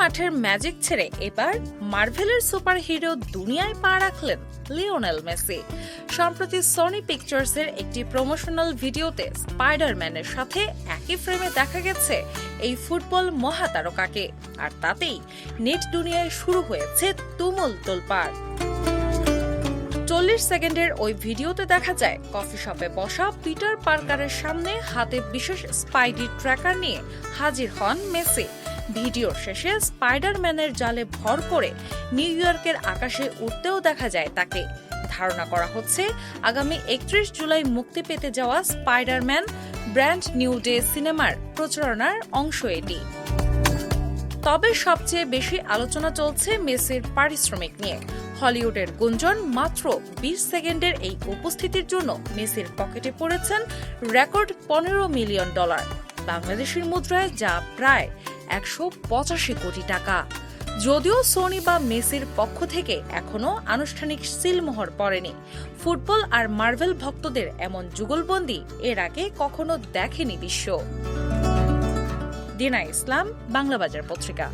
মাঠের ম্যাজিক ছেড়ে এবার মার্ভেলের সুপার হিরো দুনিয়ায় পা রাখলেন লিওনেল মেসি। সম্প্রতি সনি পিকচার্সের একটি প্রমোশনাল ভিডিওতে স্পাইডারম্যানের সাথে একই ফ্রেমে দেখা গেছে এই ফুটবল মহাতারকাকে, আর তাতেই নেট দুনিয়ায় শুরু হয়েছে তুমুল তোলপাড়। 40 সেকেন্ডের ওই ভিডিওতে দেখা যায় কফি শপে বসা পিটার পার্কারের সামনে হাতে বিশেষ স্পাইডি ট্র্যাকার নিয়ে হাজির হন মেসি। ভিডিওর শেষে স্পাইডারম্যানের জালে ভর করে নিউ ইয়র্কের আকাশে উঠতেও দেখা যায় তাকে। ধারণা করা হচ্ছে আগামী 31 জুলাই মুক্তি পেতে যাওয়া স্পাইডারম্যান ব্র্যান্ড নিউ ডে সিনেমার প্রচারণার অংশ এটি। তবে সবচেয়ে বেশি আলোচনা চলছে মেসির পারিশ্রমিক নিয়ে। হলিউডের গুঞ্জন মাত্র 20 সেকেন্ডের এই উপস্থিতির জন্য মেসির পকেটে পড়েছেন রেকর্ড $15 মিলিয়ন, বাংলাদেশের মুদ্রায় যা প্রায় 185 কোটি টাকা। যদিও সোনি বা মেসির পক্ষ থেকে এখনো আনুষ্ঠানিক সিলমোহর পড়েনি। ফুটবল আর মার্ভেল ভক্তদের এমন যুগলবন্দি এর আগে কখনো দেখেনি বিশ্ব। দিনা ইসলাম, বাংলা বাজার পত্রিকা।